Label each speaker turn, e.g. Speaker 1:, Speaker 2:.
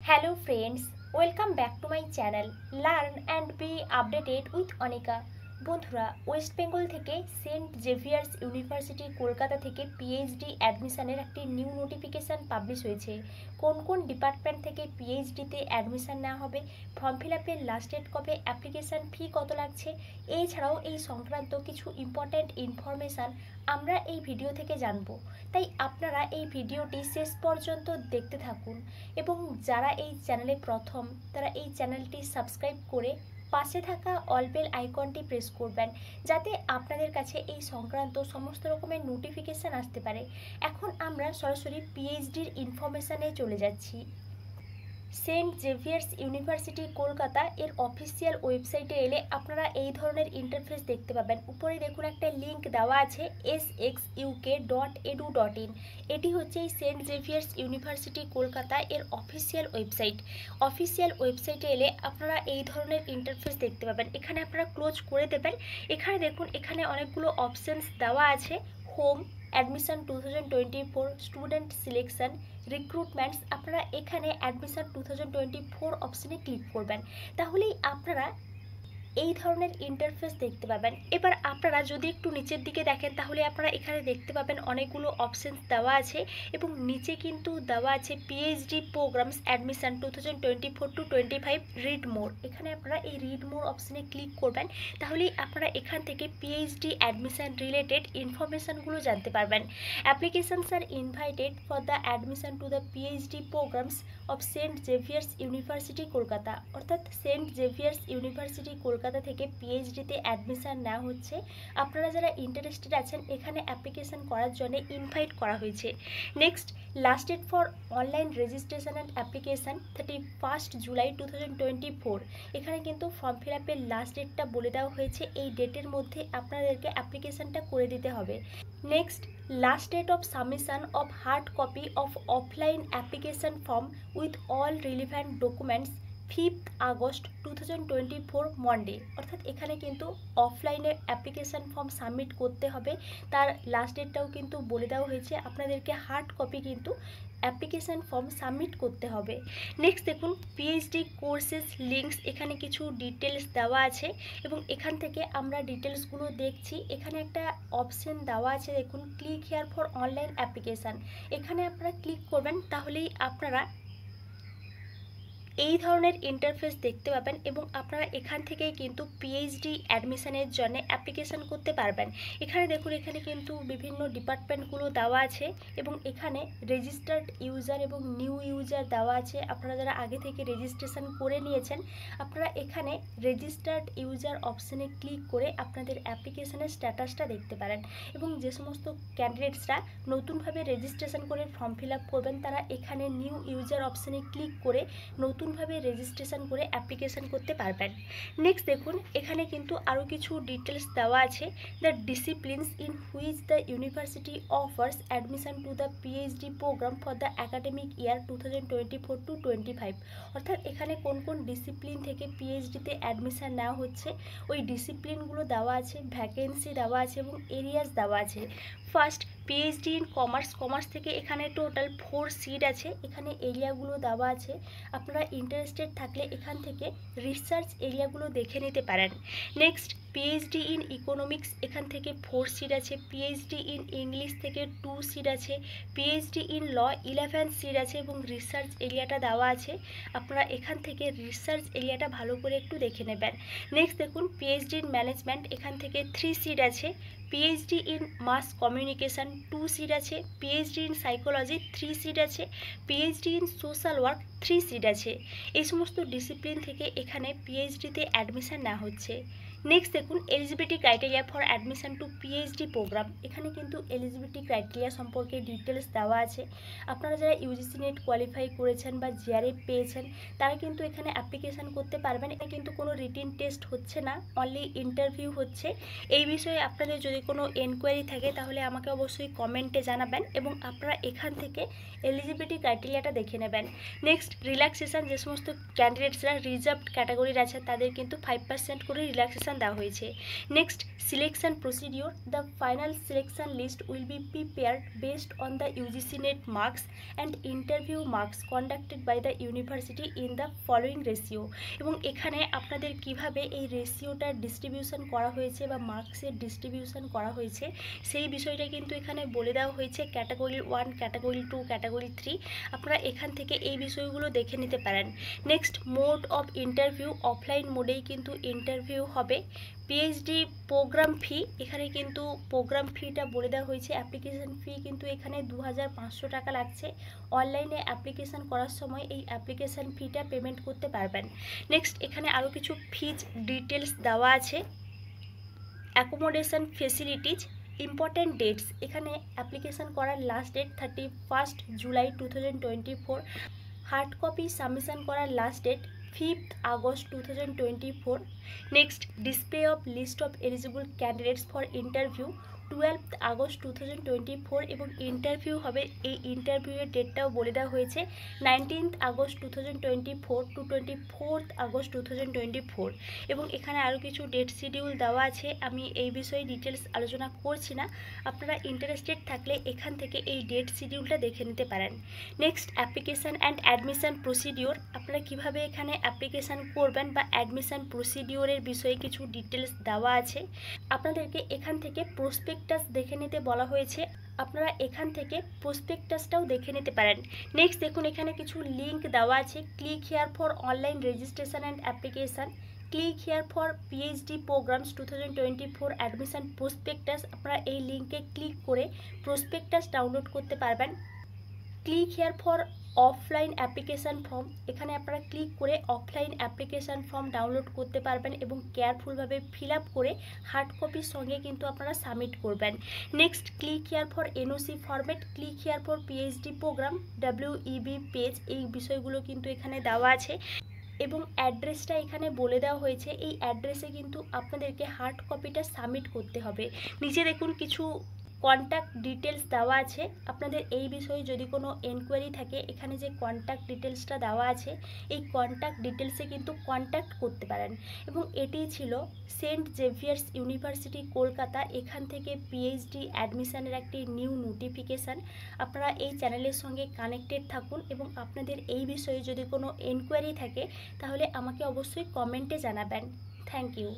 Speaker 1: Hello friends, welcome back to my channel Learn and be updated with Anika। বন্ধুরা, West Bengal থেকে Saint Xavier's University Kolkata থেকে PhD অ্যাডমিশনের একটি new notification publish হয়েছে। কোন কোন ডিপার্টমেন্ট থেকে পিএইচডিতে অ্যাডমিশন নেওয়া হবে, ফর্ম ফিল আপের লাস্ট ডেট কবে, অ্যাপ্লিকেশান ফি কত লাগছে, এছাড়াও এই সংক্রান্ত কিছু ইম্পর্ট্যান্ট ইনফরমেশান আমরা এই ভিডিও থেকে জানবো। তাই আপনারা এই ভিডিওটি শেষ পর্যন্ত দেখতে থাকুন এবং যারা এই চ্যানেলে প্রথম তারা এই চ্যানেলটি সাবস্ক্রাইব করে পাশে থাকা অল বেল আইকনটি প্রেস করবেন, যাতে আপনাদের কাছে এই সংক্রান্ত সমস্ত রকমের নোটিফিকেশান আসতে পারে। এখন আমরা সরাসরি পিএইচডির ইনফরমেশানে চলে যাচ্ছি। সেন্ট জেভিয়ার্স ইউনিভার্সিটি কলকাতা এর অফিসিয়াল ওয়েবসাইটে এলে আপনারা এই ধরনের ইন্টারফেস দেখতে পাবেন। উপরে দেখুন একটা লিঙ্ক দেওয়া আছে sxuk.edu.in। এটি হচ্ছে এই সেন্ট জেভিয়ার্স ইউনিভার্সিটি কলকাতা এর অফিসিয়াল ওয়েবসাইট। অফিসিয়াল ওয়েবসাইটে এলে আপনারা এই ধরনের ইন্টারফেস দেখতে পাবেন। এখানে আপনারা ক্লোজ করে দেবেন। এখানে দেখুন, এখানে অনেকগুলো অপশানস দেওয়া আছে। Home, admission 2024, student selection, recruitments. আপনারা এখানে অ্যাডমিশন 2024 অপশানে ক্লিক করবেন, তাহলেই আপনারা এই ধরনের ইন্টারফেস দেখতে পাবেন। এবার আপনারা যদি একটু নিচের দিকে দেখেন, তাহলে আপনারা এখানে দেখতে পাবেন অনেকগুলো অপশানস দেওয়া আছে এবং নিচে কিন্তু দেওয়া আছে PhD programs admission 2024-25 read more. এখানে আপনারা এই রিড মোর অপশানে ক্লিক করবেন, তাহলেই আপনারা এখান থেকে পিএইচডি অ্যাডমিশন রিলেটেড ইনফরমেশানগুলো জানতে পারবেন। Applications are invited for the admission to the PhD programmes of Saint Xavier's University Kolkata. অর্থাৎ সেন্ট জেভিয়ার্স ইউনিভার্সিটি কলকাতা থেকে পিএইচডিতে অ্যাডমিশন নেওয়া হচ্ছে। আপনারা যারা ইন্টারেস্টেড আছেন, এখানে অ্যাপ্লিকেশন করার জন্য ইনভাইট করা হয়েছে। Next, last date for online registration and application 31 July 2024। এখানে কিন্তু ফর্ম ফিল আপের লাস্ট ডেটটা বলে দেওয়া হয়েছে। এই ডেটের মধ্যে আপনাদেরকে অ্যাপ্লিকেশনটা করে দিতে হবে। Next, last date of submission of hard copy of offline application form with all relevant documents 5 August 2024 Monday. অর্থাৎ এখানে কিন্তু অফলাইনে অ্যাপ্লিকেশান ফর্ম সাবমিট করতে হবে, তার লাস্ট ডেটটাও কিন্তু বলে দেওয়া হয়েছে। আপনাদেরকে হার্ড কপি কিন্তু অ্যাপ্লিকেশান ফর্ম সাবমিট করতে হবে। নেক্সট দেখুন, পিএইচডি কোর্সেস লিঙ্কস। এখানে কিছু ডিটেলস দেওয়া আছে এবং এখান থেকে আমরা ডিটেলসগুলো দেখছি। এখানে একটা অপশান দেওয়া আছে, দেখুন click here for online application. এখানে আপনারা ক্লিক করবেন, তাহলেই আপনারা এই ধরনের ইন্টারফেস দেখতে পাবেন এবং আপনারা এখান থেকেই কিন্তু পিএইচডি অ্যাডমিশনের জন্য অ্যাপ্লিকেশান করতে পারবেন। এখানে দেখুন, এখানে কিন্তু বিভিন্ন ডিপার্টমেন্টগুলো দেওয়া আছে এবং এখানে রেজিস্টার্ড ইউজার এবং নিউ ইউজার দেওয়া আছে। আপনারা যারা আগে থেকে রেজিস্ট্রেশন করে নিয়েছেন, আপনারা এখানে রেজিস্টার্ড ইউজার অপশানে ক্লিক করে আপনাদের অ্যাপ্লিকেশানের স্ট্যাটাসটা দেখতে পারেন এবং যে সমস্ত ক্যান্ডিডেটসরা নতুনভাবে রেজিস্ট্রেশন করে ফর্ম ফিল আপ করবেন, তারা এখানে নিউ ইউজার অপশানে ক্লিক করে নতুনভাবে রেজিস্ট্রেশন করে অ্যাপ্লিকেশান করতে পারবেন। নেক্সট দেখুন, এখানে কিন্তু আরও কিছু ডিটেলস দেওয়া আছে। The disciplines in which the university offers admission to the PhD programme for the academic year 2024-25। অর্থাৎ এখানে কোন কোন ডিসিপ্লিন থেকে পিএইচডিতে অ্যাডমিশান নেওয়া হচ্ছে ওই ডিসিপ্লিনগুলো দেওয়া আছে, ভ্যাকেন্সি দেওয়া আছে এবং এরিয়াস দেওয়া আছে। First, PhD in commerce. Commerce থেকে এখানে টোটাল 4 সিট আছে। এখানে এরিয়াগুলো দেওয়া আছে। আপনারা ইন্টারেস্টেড থাকলে এখান থেকে রিসার্চ এরিয়াগুলো দেখে নিতে পারেন। Next, PhD in economics. এখান থেকে 4 সিট আছে। পিএইচডি ইন ইংলিশ থেকে 2 সিট আছে। পিএইচডি ইন ল 11 সিট আছে এবং রিসার্চ এরিয়াটা দেওয়া আছে। আপনারা এখান থেকে রিসার্চ এরিয়াটা ভালো করে একটু দেখে নেবেন। নেক্সট দেখুন, পিএইচডি ইন ম্যানেজমেন্ট। এখান থেকে 3 সিট আছে। PhD in mass communication 2 seat আছে। পিএইচডি ইন সাইকোলজি 3 সিট আছে। PhD in social work 3 seat আছে। এই সমস্ত ডিসিপ্লিন থেকে এখানে পিএইচডিতে অ্যাডমিশান নেওয়া হচ্ছে। নেক্সট দেখুন, eligibility criteria for admission to PhD programme. এখানে কিন্তু এলিজিবিলিটি ক্রাইটেরিয়া সম্পর্কে ডিটেলস দেওয়া আছে। আপনারা যারা ইউজিসি নেট কোয়ালিফাই করেছেন বা জিআরএফ পেয়েছেন, তারা কিন্তু এখানে অ্যাপ্লিকেশান করতে পারবেন। এটা কিন্তু কোনো রিটিন টেস্ট হচ্ছে না, অনলি ইন্টারভিউ হচ্ছে। এই বিষয়ে আপনাদের যদি কোনো এনকোয়ারি থাকে, তাহলে আমাকে অবশ্যই কমেন্টে জানাবেন এবং আপনারা এখান থেকে এলিজিবিলিটি ক্রাইটেরিয়াটা দেখে নেবেন। Next, relaxation. যে সমস্ত ক্যান্ডিডেটসরা রিজার্ভড ক্যাটাগরির আছে, তাদের কিন্তু 5% করে রিল্যাক্সেশন দেওয়া হয়েছে। Next selection procedure, the final selection list will be prepared based on the UGC NET marks and interview marks conducted by the university in the following ratio. এবং এখানে আপনাদের কিভাবে এই রেশিওটার ডিস্ট্রিবিউশন করা হয়েছে বা মার্কসের ডিস্ট্রিবিউশন করা হয়েছে সেই বিষয়টা কিন্তু এখানে বলে দেওয়া হয়েছে। ক্যাটাগরি 1, ক্যাটাগরি 2, ক্যাটাগরি 3 আপনারা এখান থেকে এই বিষয়গুলো দেখে নিতে পারেন। Next mode of interview, offline মোডেই কিন্তু ইন্টারভিউ হবে। পিএইচডি প্রোগ্রাম ফি, এখানে কিন্তু প্রোগ্রাম ফিটা বলে দেওয়া হয়েছে। অ্যাপ্লিকেশান ফি কিন্তু এখানে 2500 টাকা লাগছে। অনলাইনে অ্যাপ্লিকেশান করার সময় এই অ্যাপ্লিকেশান ফিটা পেমেন্ট করতে পারবেন। নেক্সট এখানে আরও কিছু ফিজ ডিটেলস দেওয়া আছে। অ্যাকোমোডেশন ফেসিলিটিজ, ইম্পর্ট্যান্ট ডেটস, এখানে অ্যাপ্লিকেশান করার last date 31 July 2024। Hard copy submission করার last date 5 August 2024। Next display of list of eligible candidates for interview 12 August 2024 এবং ইন্টারভিউ হবে, এই ইন্টারভিউয়ের ডেটটাও বলে দেওয়া হয়েছে 19 আগস্ট 2024 টু 24 আগস্ট 2024। এবং এখানে আরও কিছু ডেট শিডিউল দেওয়া আছে, আমি এই বিষয়ে ডিটেলস আলোচনা করছি না। আপনারা ইন্টারেস্টেড থাকলে এখান থেকে এই ডেট শিডিউলটা দেখে নিতে পারেন। Next application and admission procedure, আপনারা কিভাবে এখানে অ্যাপ্লিকেশান করবেন বা অ্যাডমিশান প্রসিডিওরের বিষয়ে কিছু ডিটেলস দেওয়া আছে। আপনাদেরকে এখান থেকে প্রসপেক্টাস দেখে নিতে বলা হয়েছে, আপনারা এখান থেকে প্রসপেক্টাসটাও দেখে নিতে পারেন। নেক্সট দেখুন এখানে কিছু লিঙ্ক দেওয়া আছে। Click here for online registration and application, click here for PhD programs 2024 admission prospectus, আপনারা এই লিঙ্কে ক্লিক করে প্রসপেক্টাস ডাউনলোড করতে পারবেন। Click here for offline application form, এখানে আপনারা ক্লিক করে অফলাইন অ্যাপ্লিকেশান ফর্ম ডাউনলোড করতে পারবেন এবং কেয়ারফুলভাবে ফিল আপ করে হার্ড কপির সঙ্গে কিন্তু আপনারা সাবমিট করবেন। Next click here for NOC format, click here for PhD programme WEB page, এই বিষয়গুলো কিন্তু এখানে দেওয়া আছে। এবং অ্যাড্রেসটা এখানে বলে দেওয়া হয়েছে, এই অ্যাড্রেসে কিন্তু আপনাদেরকে হার্ড কপিটা সাবমিট করতে হবে। নিচে দেখুন কিছু কন্ট্যাক্ট ডিটেলস দেওয়া আছে। আপনাদের এই বিষয়ে যদি কোনো এনকোয়ারি থাকে, এখানে যে কন্ট্যাক্ট ডিটেলসটা দেওয়া আছে এই কন্ট্যাক্ট ডিটেলসে কিন্তু কন্ট্যাক্ট করতে পারেন। এবং এটি ছিল সেন্ট জেভিয়ার্স ইউনিভার্সিটি কলকাতা, এখান থেকে পিএইচডি অ্যাডমিশানের একটি নিউ নোটিফিকেশান। আপনারা এই চ্যানেলের সঙ্গে কানেক্টেড থাকুন এবং আপনাদের এই বিষয়ে যদি কোনো এনকোয়ারি থাকে তাহলে আমাকে অবশ্যই কমেন্টে জানাবেন। Thank you.